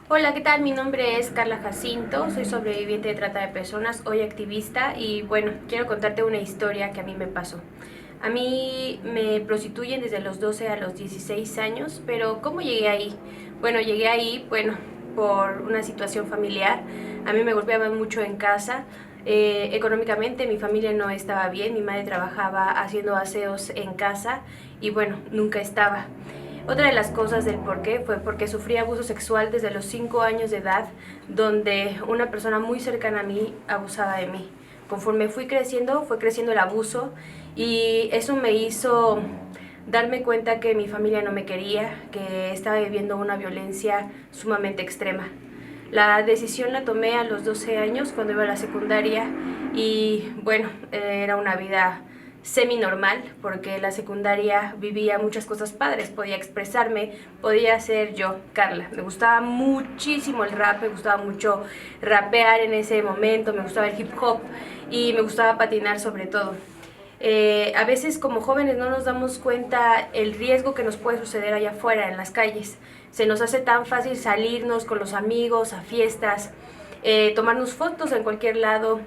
Hola, ¿qué tal? Mi nombre es Carla Jacinto, soy sobreviviente de trata de personas, hoy activista y bueno, quiero contarte una historia que a mí me pasó. A mí me prostituyen desde los 12 a los 16 años, pero ¿cómo llegué ahí? Bueno, llegué ahí, por una situación familiar. A mí me golpeaban mucho en casa. Económicamente mi familia no estaba bien, mi madre trabajaba haciendo aseos en casa y bueno, nunca estaba. Otra de las cosas del por qué fue porque sufrí abuso sexual desde los 5 años de edad, donde una persona muy cercana a mí abusaba de mí. Conforme fui creciendo, fue creciendo el abuso y eso me hizo darme cuenta que mi familia no me quería, que estaba viviendo una violencia sumamente extrema. La decisión la tomé a los 12 años cuando iba a la secundaria y bueno, era una vida semi normal porque en la secundaria vivía muchas cosas padres, podía expresarme, podía ser yo, Carla. Me gustaba muchísimo el rap, me gustaba mucho rapear en ese momento, me gustaba el hip hop y me gustaba patinar sobre todo. A veces como jóvenes no nos damos cuenta el riesgo que nos puede suceder allá afuera en las calles. Se nos hace tan fácil salirnos con los amigos a fiestas, tomarnos fotos en cualquier lado,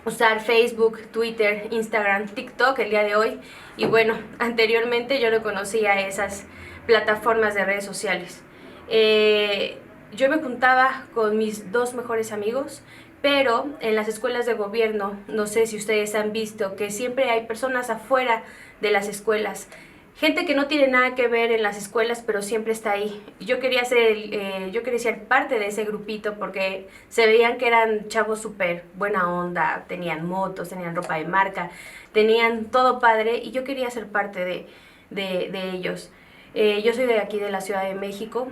usar Facebook, Twitter, Instagram, TikTok el día de hoy. Y bueno, anteriormente yo no conocía esas plataformas de redes sociales. Yo me juntaba con mis dos mejores amigos, pero en las escuelas de gobierno, no sé si ustedes han visto que siempre hay personas afuera de las escuelas, gente que no tiene nada que ver en las escuelas, pero siempre está ahí. Yo quería ser parte de ese grupito porque se veían que eran chavos súper buena onda, tenían motos, tenían ropa de marca, tenían todo padre y yo quería ser parte de ellos. Yo soy de aquí de la Ciudad de México,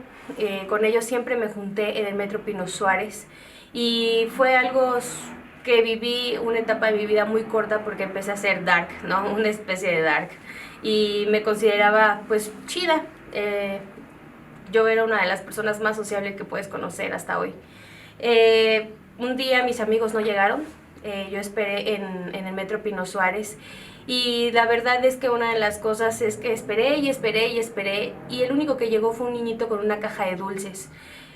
con ellos siempre me junté en el Metro Pino Suárez y fue algo que viví una etapa de mi vida muy corta porque empecé a ser dark, ¿no? Una especie de dark. Y me consideraba pues chida. Yo era una de las personas más sociables que puedes conocer hasta hoy. Un día mis amigos no llegaron, yo esperé en el Metro Pino Suárez y la verdad es que una de las cosas es que esperé y esperé y esperé y el único que llegó fue un niñito con una caja de dulces.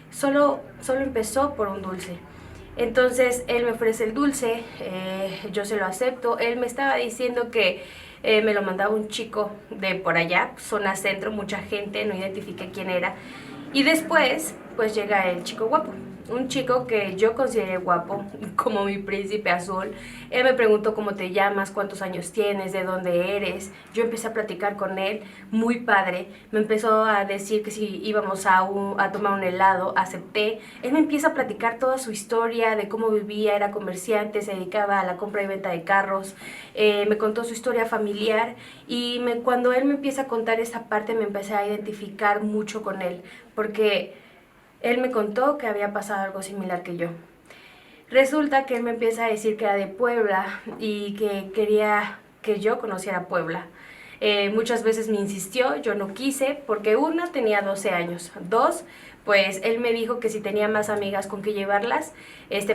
Solo empezó por un dulce. Entonces él me ofrece el dulce, yo se lo acepto. Él me estaba diciendo que me lo mandaba un chico de por allá, zona centro, mucha gente, no identifiqué quién era. Y después, pues llega el chico guapo, un chico que yo consideré guapo, como mi príncipe azul. Él me preguntó cómo te llamas, cuántos años tienes, de dónde eres. Yo empecé a platicar con él, muy padre. Me empezó a decir que si íbamos a tomar un helado, acepté. Él me empieza a platicar toda su historia de cómo vivía, era comerciante, se dedicaba a la compra y venta de carros. Me contó su historia familiar y cuando él me empieza a contar esa parte me empecé a identificar mucho con él, porque él me contó que había pasado algo similar que yo. Resulta que él me empieza a decir que era de Puebla y que quería que yo conociera Puebla. Muchas veces me insistió, yo no quise, porque una tenía 12 años, dos, pues él me dijo que si tenía más amigas con que llevarlas,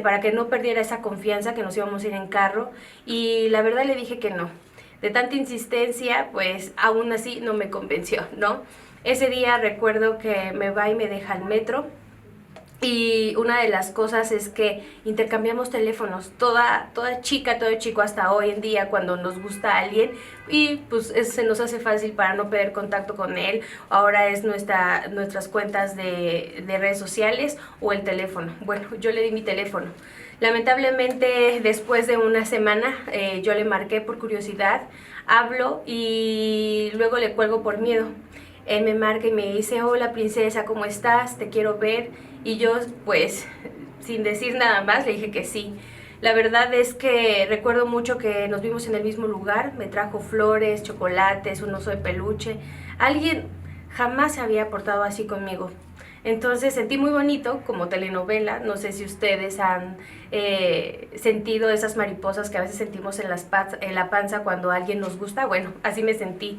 para que no perdiera esa confianza que nos íbamos a ir en carro, y la verdad le dije que no. De tanta insistencia, pues aún así no me convenció, ¿no? Ese día recuerdo que me va y me deja al metro, y una de las cosas es que intercambiamos teléfonos, toda chica, todo chico hasta hoy en día cuando nos gusta alguien y pues se nos hace fácil para no perder contacto con él. Ahora es nuestras cuentas de redes sociales o el teléfono. Bueno, yo le di mi teléfono. Lamentablemente después de una semana yo le marqué por curiosidad, hablo y luego le cuelgo por miedo. Él me marca y me dice, hola princesa, ¿cómo estás? Te quiero ver. Y yo, pues, sin decir nada más, le dije que sí. La verdad es que recuerdo mucho que nos vimos en el mismo lugar, me trajo flores, chocolates, un oso de peluche. Alguien jamás se había portado así conmigo. Entonces sentí muy bonito, como telenovela. No sé si ustedes han sentido esas mariposas que a veces sentimos en la panza cuando alguien nos gusta. Bueno, así me sentí.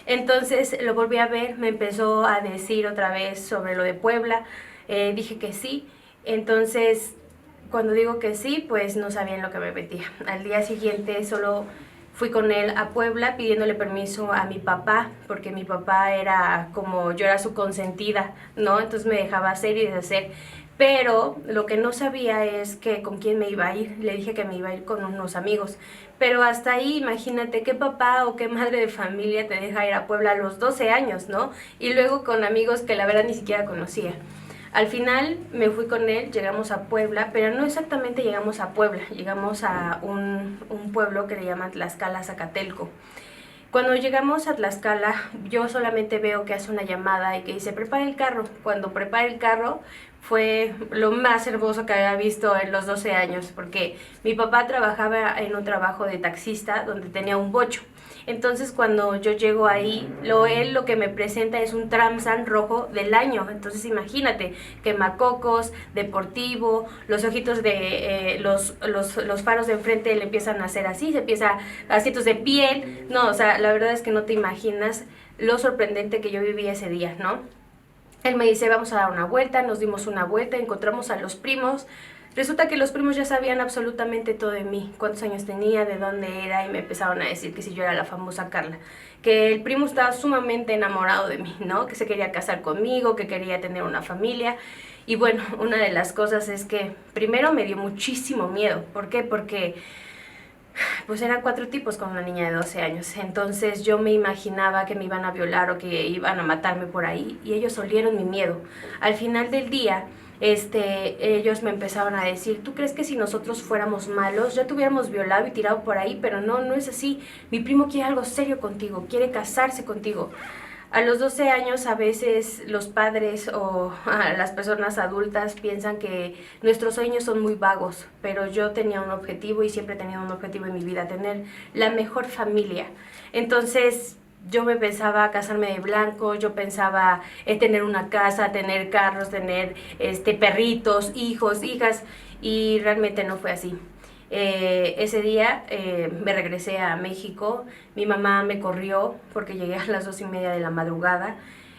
Entonces lo volví a ver, me empezó a decir otra vez sobre lo de Puebla, dije que sí. Entonces cuando digo que sí, pues no sabía en lo que me metía. Al día siguiente solo Fui con él a Puebla pidiéndole permiso a mi papá, porque mi papá era como yo era su consentida, ¿no? Entonces me dejaba hacer y deshacer. Pero lo que no sabía es que con quién me iba a ir. Le dije que me iba a ir con unos amigos. Pero hasta ahí, imagínate qué papá o qué madre de familia te deja ir a Puebla a los 12 años, ¿no? Y luego con amigos que la verdad ni siquiera conocía. Al final me fui con él, llegamos a Puebla, pero no exactamente llegamos a Puebla, llegamos a un pueblo que le llaman Tlaxcala, Zacatelco. Cuando llegamos a Tlaxcala, yo solamente veo que hace una llamada y que dice, prepara el carro. Cuando prepara el carro, fue lo más hermoso que había visto en los 12 años, porque mi papá trabajaba en un trabajo de taxista donde tenía un bocho. Entonces cuando yo llego ahí, él lo que me presenta es un Tramsan rojo del año. Entonces imagínate, quemacocos, deportivo, los ojitos de los faros de enfrente le empiezan a hacer así, se empieza asientos de piel. No, o sea, la verdad es que no te imaginas lo sorprendente que yo viví ese día, ¿no? Él me dice, vamos a dar una vuelta, nos dimos una vuelta, encontramos a los primos. Resulta que los primos ya sabían absolutamente todo de mí, cuántos años tenía, de dónde era, y me empezaron a decir que si yo era la famosa Carla, que el primo estaba sumamente enamorado de mí, ¿no? Que se quería casar conmigo, que quería tener una familia. Y bueno, una de las cosas es que primero me dio muchísimo miedo. ¿Por qué? Porque pues eran 4 tipos con una niña de 12 años. Entonces yo me imaginaba que me iban a violar o que iban a matarme por ahí, y ellos olieron mi miedo. Al final del día, ellos me empezaron a decir, ¿tú crees que si nosotros fuéramos malos ya te hubiéramos violado y tirado por ahí? Pero no, no es así. Mi primo quiere algo serio contigo, quiere casarse contigo. A los 12 años a veces los padres o las personas adultas piensan que nuestros sueños son muy vagos, pero yo tenía un objetivo y siempre he tenido un objetivo en mi vida, tener la mejor familia. Entonces yo me pensaba casarme de blanco, yo pensaba tener una casa, tener carros, tener perritos, hijos, hijas, y realmente no fue así. Ese día me regresé a México. Mi mamá me corrió porque llegué a las 2:30 de la madrugada.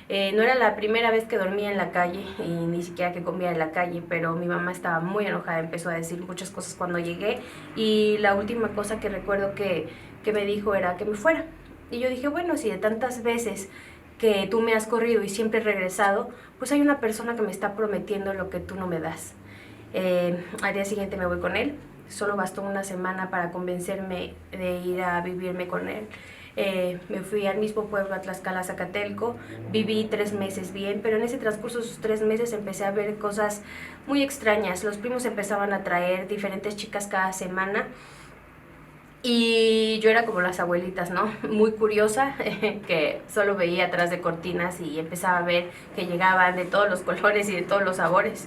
No era la primera vez que dormía en la calle y ni siquiera que comía en la calle, pero mi mamá estaba muy enojada, empezó a decir muchas cosas cuando llegué, y la última cosa que recuerdo que me dijo era que me fuera. Y yo dije, bueno, si de tantas veces que tú me has corrido y siempre he regresado, pues hay una persona que me está prometiendo lo que tú no me das. Al día siguiente me voy con él. Solo bastó una semana para convencerme de ir a vivirme con él. Me fui al mismo pueblo, a Tlaxcala, Zacatelco. Viví 3 meses bien, pero en ese transcurso de esos 3 meses empecé a ver cosas muy extrañas. Los primos empezaban a traer diferentes chicas cada semana. Y yo era como las abuelitas, ¿no? Muy curiosa, que solo veía atrás de cortinas y empezaba a ver que llegaban de todos los colores y de todos los sabores.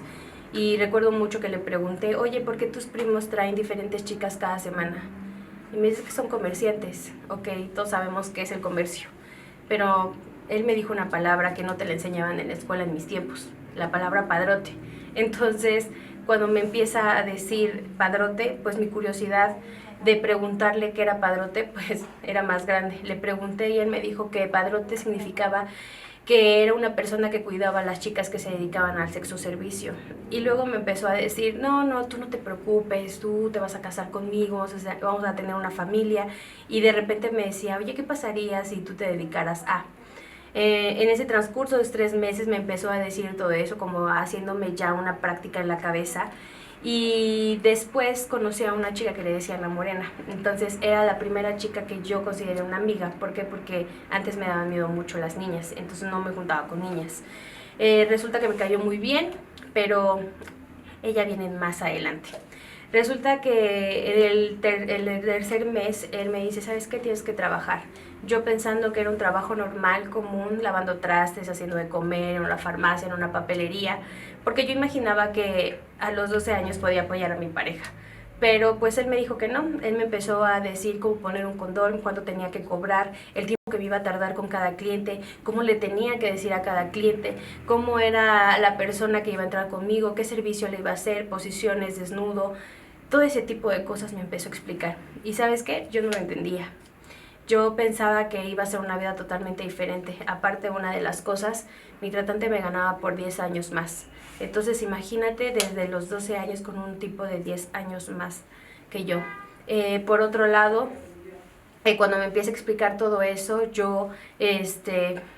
Y recuerdo mucho que le pregunté, oye, ¿por qué tus primos traen diferentes chicas cada semana? Y me dice que son comerciantes. Ok, todos sabemos qué es el comercio. Pero él me dijo una palabra que no te la enseñaban en la escuela en mis tiempos, la palabra padrote. Entonces, cuando me empieza a decir padrote, pues mi curiosidad de preguntarle qué era padrote, pues era más grande. Le pregunté y él me dijo que padrote significaba que era una persona que cuidaba a las chicas que se dedicaban al sexo servicio. Y luego me empezó a decir, no, no, tú no te preocupes, tú te vas a casar conmigo, vamos a tener una familia. Y de repente me decía, oye, ¿qué pasaría si tú te dedicaras a...? En ese transcurso de 3 meses me empezó a decir todo eso, como haciéndome ya una práctica en la cabeza. Y después conocí a una chica que le decían la morena. Entonces era la primera chica que yo consideré una amiga. ¿Por qué? Porque antes me daban miedo mucho las niñas, entonces no me juntaba con niñas. Resulta que me cayó muy bien, pero ella viene más adelante. Resulta que el 3er mes él me dice, ¿sabes qué? Tienes que trabajar. Yo pensando que era un trabajo normal, común, lavando trastes, haciendo de comer, en una farmacia, en una papelería, porque yo imaginaba que a los 12 años podía apoyar a mi pareja. Pero pues él me dijo que no. Él me empezó a decir cómo poner un condón, cuánto tenía que cobrar, el tiempo que me iba a tardar con cada cliente, cómo le tenía que decir a cada cliente, cómo era la persona que iba a entrar conmigo, qué servicio le iba a hacer, posiciones, desnudo. Todo ese tipo de cosas me empezó a explicar. ¿Y sabes qué? Yo no lo entendía. Yo pensaba que iba a ser una vida totalmente diferente. Aparte, una de las cosas, mi tratante me ganaba por 10 años más. Entonces, imagínate, desde los 12 años con un tipo de 10 años más que yo. Por otro lado, Cuando me empieza a explicar todo eso, yo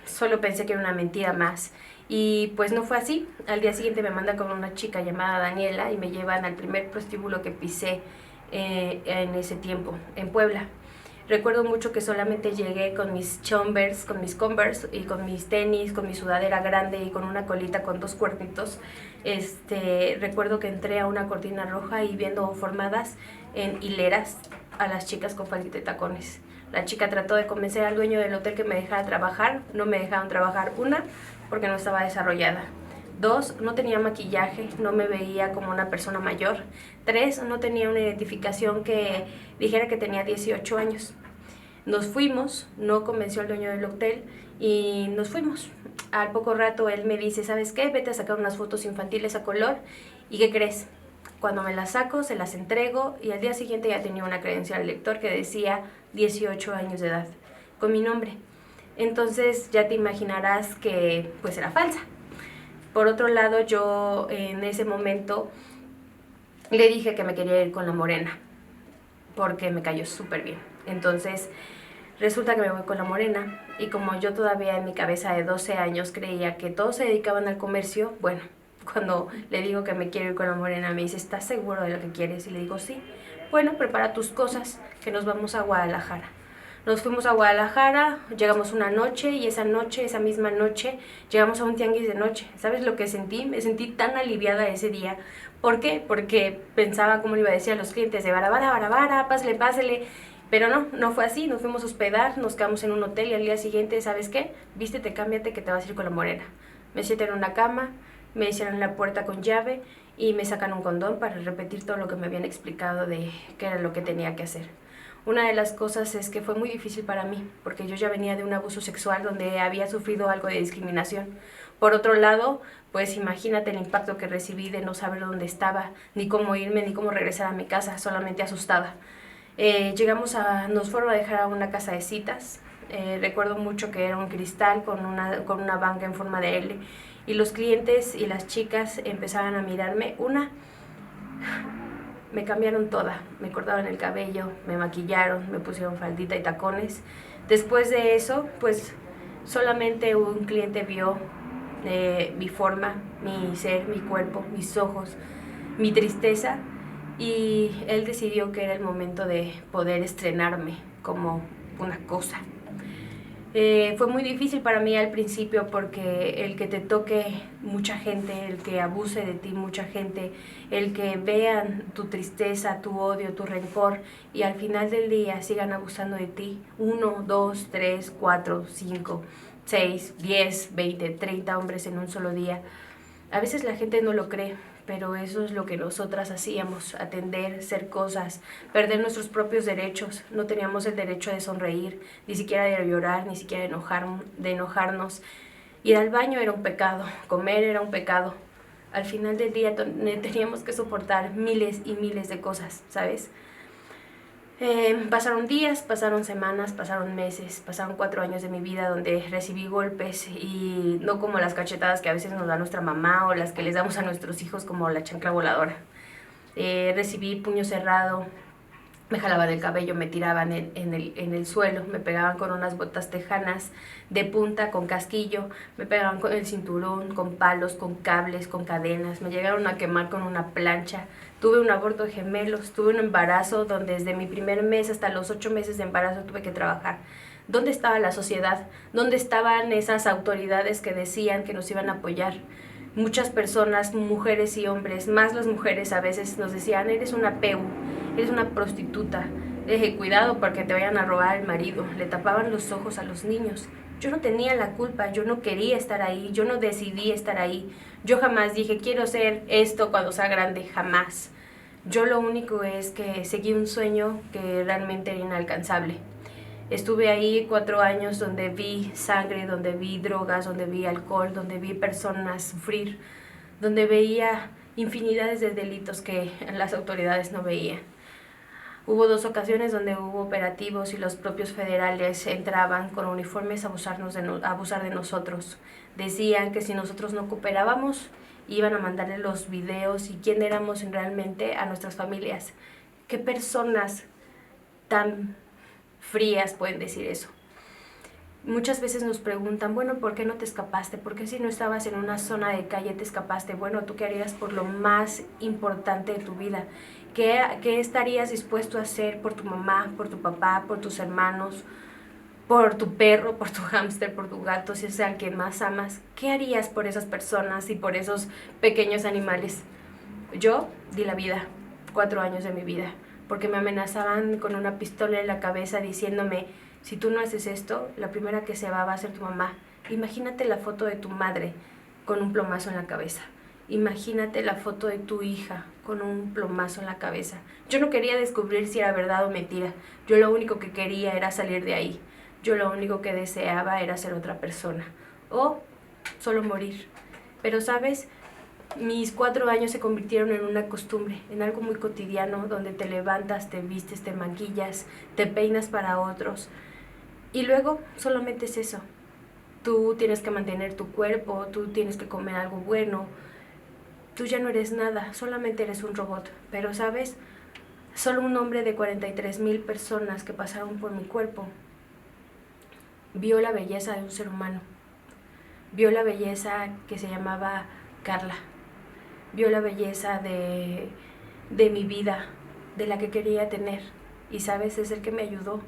solo pensé que era una mentira más. Y pues no fue así. Al día siguiente me manda con una chica llamada Daniela y me llevan al primer prostíbulo que pisé en ese tiempo, en Puebla. Recuerdo mucho que solamente llegué con mis Converse, y con mis tenis, con mi sudadera grande y con una colita con 2 cuernitos. Recuerdo que entré a una cortina roja y viendo formadas en hileras a las chicas con faldita y tacones. La chica trató de convencer al dueño del hotel que me dejara trabajar. No me dejaron trabajar. 1, porque no estaba desarrollada. 2, no tenía maquillaje, no me veía como una persona mayor. 3, no tenía una identificación que dijera que tenía 18 años. Nos fuimos, no convenció al dueño del hotel y nos fuimos. Al poco rato él me dice, ¿sabes qué? Vete a sacar unas fotos infantiles a color. ¿Y qué crees? Cuando me las saco, se las entrego y al día siguiente ya tenía una credencial de lector que decía 18 años de edad, con mi nombre. Entonces ya te imaginarás que pues era falsa. Por otro lado, yo en ese momento le dije que me quería ir con la morena, porque me cayó súper bien. Entonces resulta que me voy con la morena y como yo todavía en mi cabeza de 12 años creía que todos se dedicaban al comercio, bueno, cuando le digo que me quiero ir con la morena me dice, ¿estás seguro de lo que quieres? Y le digo, sí. Bueno, prepara tus cosas, que nos vamos a Guadalajara. Nos fuimos a Guadalajara, llegamos una noche y esa misma noche, llegamos a un tianguis de noche. ¿Sabes lo que sentí? Me sentí tan aliviada ese día. ¿Por qué? Porque pensaba, como le iba a decir a los clientes, de bara, pásele, pásele. Pero no fue así. Nos fuimos a hospedar, nos quedamos en un hotel y al día siguiente, ¿sabes qué? Vístete, cámbiate que te vas a ir con la morena. Me sienté en una cama, me hicieron la puerta con llave y me sacan un condón para repetir todo lo que me habían explicado de qué era lo que tenía que hacer. Una de las cosas es que fue muy difícil para mí, porque yo ya venía de un abuso sexual donde había sufrido algo de discriminación. Por otro lado, pues imagínate el impacto que recibí de no saber dónde estaba, ni cómo irme, ni cómo regresar a mi casa, solamente asustada. Nos fueron a dejar a una casa de citas. Recuerdo mucho que era un cristal con una banca en forma de L, y los clientes y las chicas empezaban a mirarme. Me cambiaron toda, me cortaron el cabello, me maquillaron, me pusieron faldita y tacones. Después de eso, pues solamente un cliente vio mi forma, mi ser, mi cuerpo, mis ojos, mi tristeza, y él decidió que era el momento de poder estrenarme como una cosa. Fue muy difícil para mí al principio porque el que te toque mucha gente, el que abuse de ti mucha gente, el que vean tu tristeza, tu odio, tu rencor y al final del día sigan abusando de ti, 1, 2, 3, 4, 5, 6, 10, 20, 30 hombres en un solo día. A veces la gente no lo cree, pero eso es lo que nosotras hacíamos, atender, ser cosas, perder nuestros propios derechos. No teníamos el derecho de sonreír, ni siquiera de llorar, ni siquiera de enojarnos. Ir al baño era un pecado, comer era un pecado. Al final del día teníamos que soportar miles y miles de cosas, ¿sabes? Pasaron días, pasaron semanas, pasaron meses, pasaron 4 años de mi vida donde recibí golpes, y no como las cachetadas que a veces nos da nuestra mamá o las que les damos a nuestros hijos como la chancla voladora. Recibí puño cerrado, me jalaban el cabello, me tiraban en el suelo, me pegaban con unas botas tejanas de punta con casquillo, me pegaban con el cinturón, con palos, con cables, con cadenas, me llegaron a quemar con una plancha. Tuve un aborto de gemelos, tuve un embarazo donde desde mi primer mes hasta los 8 meses de embarazo tuve que trabajar. ¿Dónde estaba la sociedad? ¿Dónde estaban esas autoridades que decían que nos iban a apoyar? Muchas personas, mujeres y hombres, más las mujeres a veces nos decían, eres una PEU, eres una prostituta, cuidado porque te vayan a robar al marido. Le tapaban los ojos a los niños. Yo no tenía la culpa, yo no quería estar ahí, yo no decidí estar ahí. Yo jamás dije, quiero ser esto cuando sea grande, jamás. Yo lo único es que seguí un sueño que realmente era inalcanzable. Estuve ahí 4 años donde vi sangre, donde vi drogas, donde vi alcohol, donde vi personas sufrir, donde veía infinidades de delitos que las autoridades no veían. Hubo 2 ocasiones donde hubo operativos y los propios federales entraban con uniformes a abusar de nosotros. Decían que si nosotros no cooperábamos, iban a mandarle los videos y quién éramos realmente a nuestras familias. ¿Qué personas tan frías pueden decir eso. Muchas veces nos preguntan, bueno, ¿por qué no te escapaste? ¿Por qué si no estabas en una zona de calle te escapaste? Bueno, ¿tú qué harías por lo más importante de tu vida? ¿Qué estarías dispuesto a hacer por tu mamá, por tu papá, por tus hermanos, por tu perro, por tu hámster, por tu gato, si es al que más amas? ¿Qué harías por esas personas y por esos pequeños animales? Yo di la vida, 4 años de mi vida, porque me amenazaban con una pistola en la cabeza diciéndome, si tú no haces esto, la primera que se va a ser tu mamá. Imagínate la foto de tu madre con un plomazo en la cabeza. Imagínate la foto de tu hija con un plomazo en la cabeza. Yo no quería descubrir si era verdad o mentira. Yo lo único que quería era salir de ahí. Yo lo único que deseaba era ser otra persona. O solo morir. Pero, ¿sabes? Mis 4 años se convirtieron en una costumbre, en algo muy cotidiano, donde te levantas, te vistes, te maquillas, te peinas para otros. Y luego solamente es eso. Tú tienes que mantener tu cuerpo, tú tienes que comer algo bueno. Tú ya no eres nada, solamente eres un robot. Pero, ¿sabes? Solo un hombre de 43,000 personas que pasaron por mi cuerpo vio la belleza de un ser humano. Vio la belleza que se llamaba Carla. Vio la belleza de mi vida, de la que quería tener. Y, ¿sabes? Es el que me ayudó.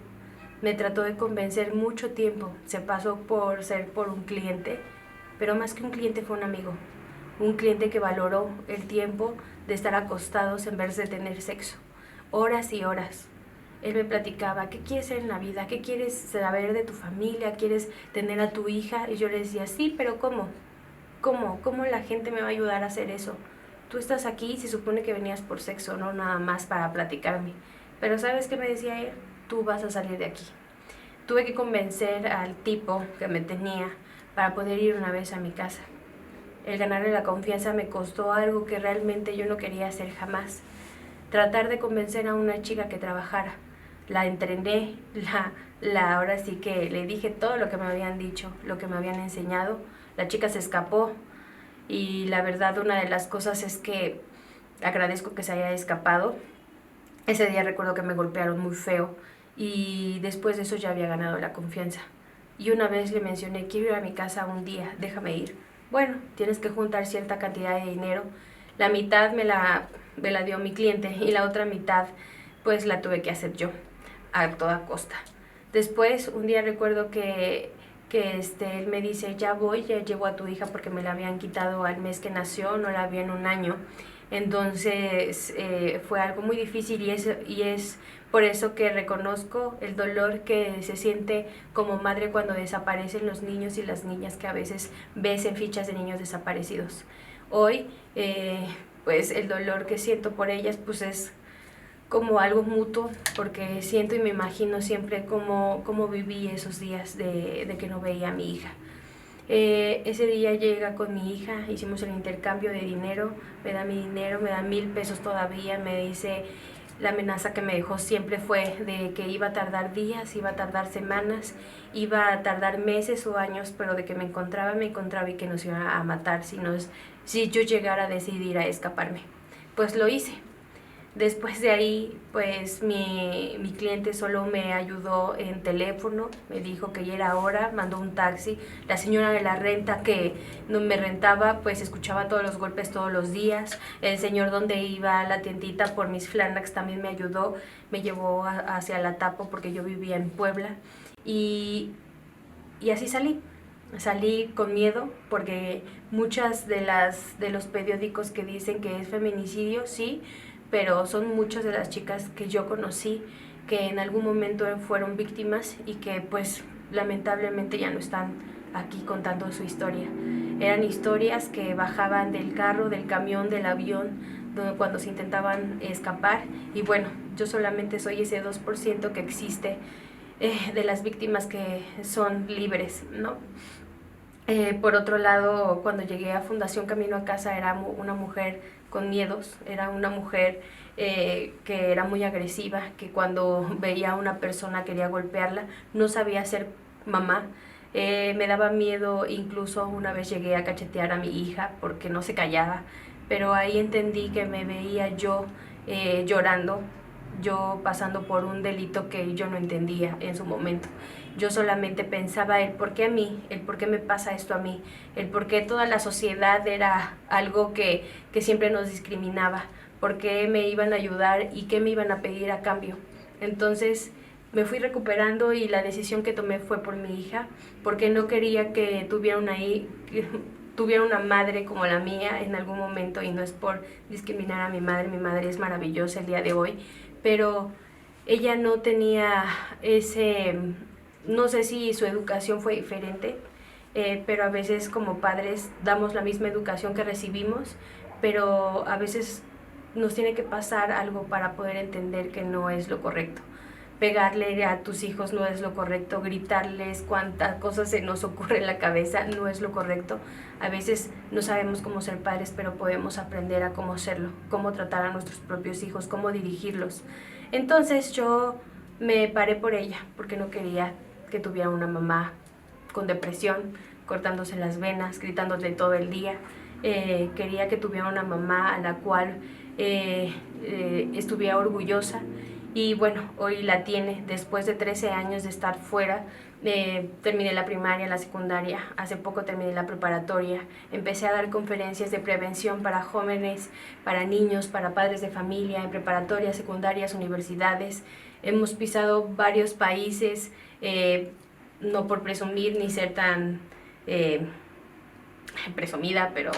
Me trató de convencer mucho tiempo. Se pasó por ser por un cliente, pero más que un cliente fue un amigo. Un cliente que valoró el tiempo de estar acostados en vez de tener sexo. Horas y horas. Él me platicaba, ¿qué quieres ser en la vida? ¿Qué quieres saber de tu familia? ¿Quieres tener a tu hija? Y yo le decía, sí, pero ¿cómo? ¿Cómo la gente me va a ayudar a hacer eso? Tú estás aquí y se supone que venías por sexo, no nada más para platicarme. Pero ¿sabes qué me decía él? Tú vas a salir de aquí. Tuve que convencer al tipo que me tenía para poder ir una vez a mi casa. El ganarle la confianza me costó algo que realmente yo no quería hacer jamás. Tratar de convencer a una chica que trabajara. La entrené, ahora sí que le dije todo lo que me habían dicho, lo que me habían enseñado. La chica se escapó y la verdad una de las cosas es que agradezco que se haya escapado. Ese día recuerdo que me golpearon muy feo y después de eso ya había ganado la confianza. Y una vez le mencioné, quiero ir a mi casa un día, déjame ir. Bueno, tienes que juntar cierta cantidad de dinero. La mitad me la dio mi cliente y la otra mitad pues la tuve que hacer yo a toda costa. Después un día recuerdo que él me dice, ya voy, ya llevo a tu hija porque me la habían quitado al mes que nació, no la vi en un año. Entonces fue algo muy difícil y es por eso que reconozco el dolor que se siente como madre cuando desaparecen los niños y las niñas que a veces ves en fichas de niños desaparecidos. Hoy pues el dolor que siento por ellas pues es como algo mutuo, porque siento y me imagino siempre cómo viví esos días de que no veía a mi hija. Ese día llega con mi hija, hicimos el intercambio de dinero, me da mi dinero, me da 1,000 pesos todavía, me dice, la amenaza que me dejó siempre fue de que iba a tardar días, iba a tardar semanas, iba a tardar meses o años, pero de que me encontraba y que nos iba a matar si yo llegara a decidir a escaparme. Pues lo hice. Después de ahí, pues mi cliente solo me ayudó en teléfono, me dijo que ya era hora, mandó un taxi. La señora de la renta que no me rentaba, pues escuchaba todos los golpes todos los días. El señor donde iba a la tiendita por mis flanax también me ayudó, me llevó hacia la Tapo porque yo vivía en Puebla. Y así salí con miedo porque muchas de los periódicos que dicen que es feminicidio, sí, pero son muchas de las chicas que yo conocí que en algún momento fueron víctimas y que pues lamentablemente ya no están aquí contando su historia. Eran historias que bajaban del carro, del camión, del avión, cuando se intentaban escapar, y bueno, yo solamente soy ese 2% que existe de las víctimas que son libres, ¿no? Por otro lado, cuando llegué a Fundación Camino a Casa era una mujer con miedos, era una mujer que era muy agresiva, que cuando veía a una persona quería golpearla, no sabía ser mamá, me daba miedo, incluso una vez llegué a cachetear a mi hija porque no se callaba, pero ahí entendí que me veía yo llorando yo pasando por un delito que yo no entendía en su momento. Yo solamente pensaba el por qué a mí, el por qué me pasa esto a mí, el por qué toda la sociedad era algo que siempre nos discriminaba, por qué me iban a ayudar y qué me iban a pedir a cambio. Entonces me fui recuperando y la decisión que tomé fue por mi hija, porque no quería que tuviera una madre como la mía en algún momento, y no es por discriminar a mi madre es maravillosa el día de hoy, pero ella no tenía ese, no sé si su educación fue diferente, pero a veces como padres damos la misma educación que recibimos, pero a veces nos tiene que pasar algo para poder entender que no es lo correcto. Pegarle a tus hijos no es lo correcto, gritarles cuántas cosas se nos ocurre en la cabeza no es lo correcto. A veces no sabemos cómo ser padres, pero podemos aprender a cómo serlo, cómo tratar a nuestros propios hijos, cómo dirigirlos. Entonces yo me paré por ella, porque no quería que tuviera una mamá con depresión, cortándose las venas, gritándole todo el día. Quería que tuviera una mamá a la cual estuviera orgullosa. Y bueno, hoy la tiene después de 13 años de estar fuera. Terminé la primaria, la secundaria, hace poco terminé la preparatoria, empecé a dar conferencias de prevención para jóvenes, para niños, para padres de familia, en preparatorias, secundarias, universidades. Hemos pisado varios países, no por presumir ni ser tan presumida, pero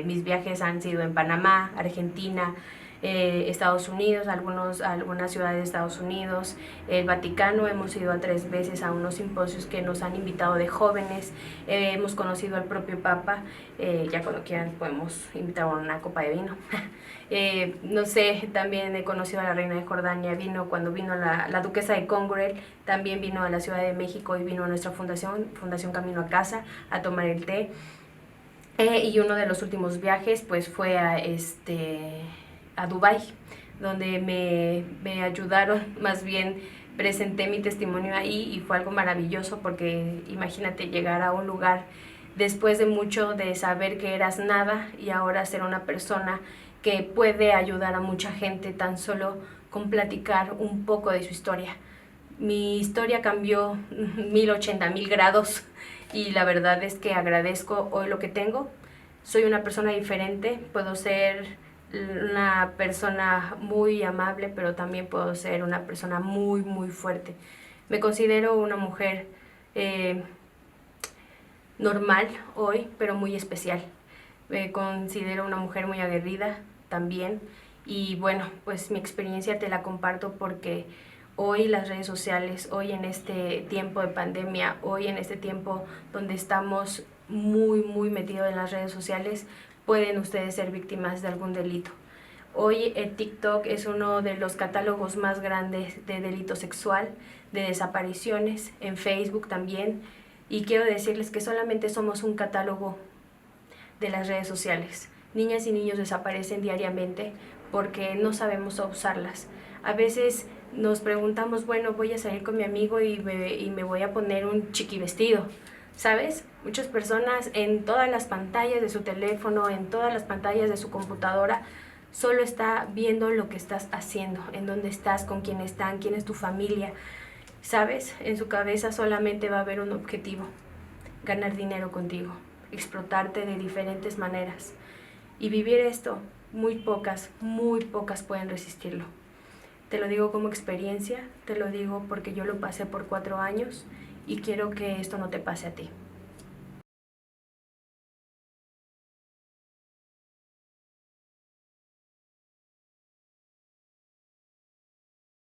mis viajes han sido en Panamá, Argentina, Estados Unidos, algunas ciudades de Estados Unidos, el Vaticano. Hemos ido a 3 veces a unos simposios que nos han invitado de jóvenes, hemos conocido al propio Papa, ya cuando quieran podemos invitar a una copa de vino. No sé, también he conocido a la reina de Jordania, cuando vino la duquesa de Congorel, también vino a la Ciudad de México y vino a nuestra Fundación Camino a Casa, a tomar el té. Y uno de los últimos viajes pues fue a Dubái, donde me ayudaron, más bien presenté mi testimonio ahí y fue algo maravilloso, porque imagínate llegar a un lugar después de mucho de saber que eras nada y ahora ser una persona que puede ayudar a mucha gente tan solo con platicar un poco de su historia. Mi historia cambió 1080 grados y la verdad es que agradezco hoy lo que tengo. Soy una persona diferente, puedo ser una persona muy amable, pero también puedo ser una persona muy, muy fuerte. Me considero una mujer normal hoy, pero muy especial. Me considero una mujer muy aguerrida también. Y bueno, pues mi experiencia te la comparto porque hoy las redes sociales, hoy en este tiempo de pandemia, hoy en este tiempo donde estamos muy, muy metidos en las redes sociales, pueden ustedes ser víctimas de algún delito. Hoy TikTok es uno de los catálogos más grandes de delito sexual, de desapariciones, en Facebook también. Y quiero decirles que solamente somos un catálogo de las redes sociales. Niñas y niños desaparecen diariamente porque no sabemos usarlas. A veces nos preguntamos, bueno, voy a salir con mi amigo y me voy a poner un chiqui vestido, ¿sabes? Muchas personas en todas las pantallas de su teléfono, en todas las pantallas de su computadora, solo está viendo lo que estás haciendo, en dónde estás, con quién están, quién es tu familia, ¿sabes? En su cabeza solamente va a haber un objetivo: ganar dinero contigo, explotarte de diferentes maneras. Y vivir esto, muy pocas pueden resistirlo. Te lo digo como experiencia, te lo digo porque yo lo pasé por 4 años y quiero que esto no te pase a ti.